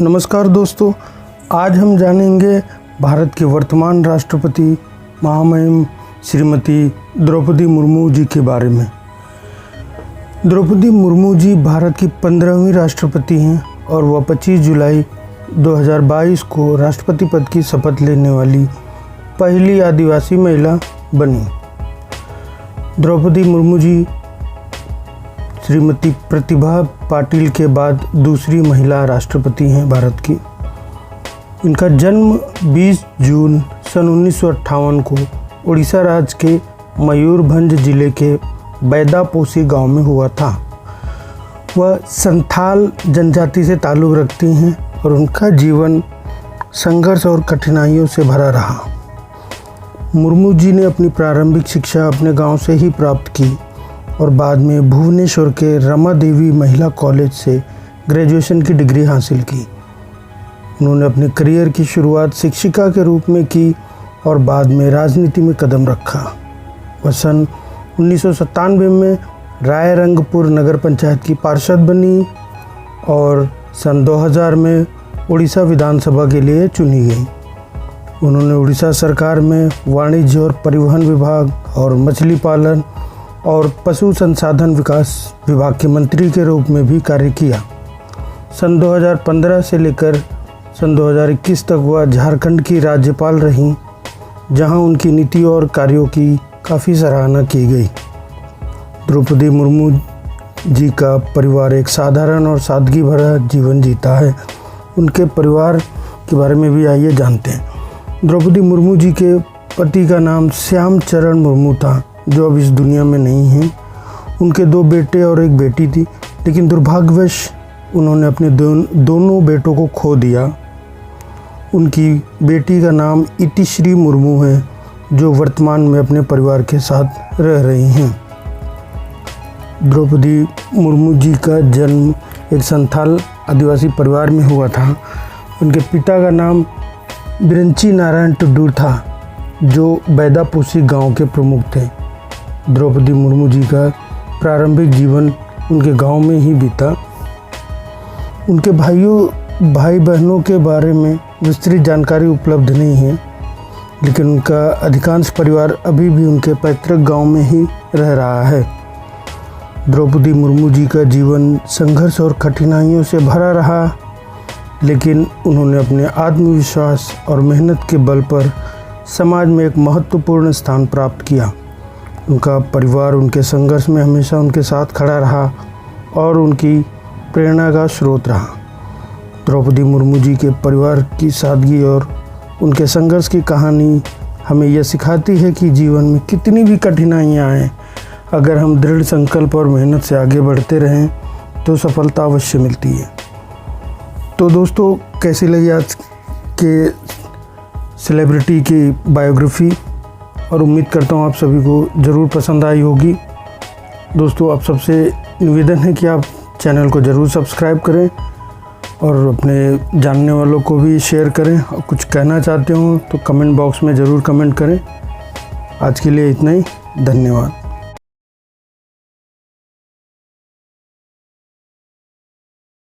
नमस्कार दोस्तों, आज हम जानेंगे भारत के वर्तमान राष्ट्रपति महामहिम श्रीमती द्रौपदी मुर्मू जी के बारे में। द्रौपदी मुर्मू जी भारत की 15वीं राष्ट्रपति हैं और वह 25 जुलाई 2022 को राष्ट्रपति पद की शपथ लेने वाली पहली आदिवासी महिला बनी। द्रौपदी मुर्मू जी श्रीमती प्रतिभा पाटिल के बाद दूसरी महिला राष्ट्रपति हैं भारत की। इनका जन्म 20 जून सन 1958 को उड़ीसा राज्य के मयूरभंज जिले के बैदापोसी गांव में हुआ था। वह संथाल जनजाति से ताल्लुक़ रखती हैं और उनका जीवन संघर्ष और कठिनाइयों से भरा रहा। मुर्मू जी ने अपनी प्रारंभिक शिक्षा अपने गांव से ही प्राप्त की और बाद में भुवनेश्वर के रमा देवी महिला कॉलेज से ग्रेजुएशन की डिग्री हासिल की। उन्होंने अपने करियर की शुरुआत शिक्षिका के रूप में की और बाद में राजनीति में कदम रखा। वह सन 1997 में रायरंगपुर नगर पंचायत की पार्षद बनी और सन 2000 में उड़ीसा विधानसभा के लिए चुनी गई। उन्होंने उड़ीसा सरकार में वाणिज्य और परिवहन विभाग और मछली पालन और पशु संसाधन विकास विभाग के मंत्री के रूप में भी कार्य किया। सन 2015 से लेकर सन 2021 तक वह झारखंड की राज्यपाल रहीं, जहां उनकी नीति और कार्यों की काफ़ी सराहना की गई। द्रौपदी मुर्मू जी का परिवार एक साधारण और सादगी भरा जीवन जीता है। उनके परिवार के बारे में भी आइए जानते हैं। द्रौपदी मुर्मू जी के पति का नाम श्याम चरण मुर्मू था, जो अब इस दुनिया में नहीं हैं। उनके 2 बेटे और 1 बेटी थी, लेकिन दुर्भाग्यवश उन्होंने अपने दोनों बेटों को खो दिया। उनकी बेटी का नाम इतिश्री मुर्मू है, जो वर्तमान में अपने परिवार के साथ रह रही हैं। द्रौपदी मुर्मू जी का जन्म एक संथाल आदिवासी परिवार में हुआ था। उनके पिता का नाम बिरंची नारायण टुडू था, जो बैदापोसी गांव के प्रमुख थे। द्रौपदी मुर्मू जी का प्रारंभिक जीवन उनके गांव में ही बीता। उनके भाई बहनों के बारे में विस्तृत जानकारी उपलब्ध नहीं है, लेकिन उनका अधिकांश परिवार अभी भी उनके पैतृक गांव में ही रह रहा है। द्रौपदी मुर्मू जी का जीवन संघर्ष और कठिनाइयों से भरा रहा, लेकिन उन्होंने अपने आत्मविश्वास और मेहनत के बल पर समाज में एक महत्वपूर्ण स्थान प्राप्त किया। उनका परिवार उनके संघर्ष में हमेशा उनके साथ खड़ा रहा और उनकी प्रेरणा का स्रोत रहा। द्रौपदी मुर्मू जी के परिवार की सादगी और उनके संघर्ष की कहानी हमें यह सिखाती है कि जीवन में कितनी भी कठिनाइयाँ आएँ, अगर हम दृढ़ संकल्प और मेहनत से आगे बढ़ते रहें तो सफलता अवश्य मिलती है। तो दोस्तों, कैसी लगी आज के सेलिब्रिटी की बायोग्राफी, और उम्मीद करता हूँ आप सभी को ज़रूर पसंद आई होगी। दोस्तों, आप सबसे निवेदन है कि आप चैनल को ज़रूर सब्सक्राइब करें और अपने जानने वालों को भी शेयर करें। और कुछ कहना चाहते हो तो कमेंट बॉक्स में ज़रूर कमेंट करें। आज के लिए इतना ही, धन्यवाद।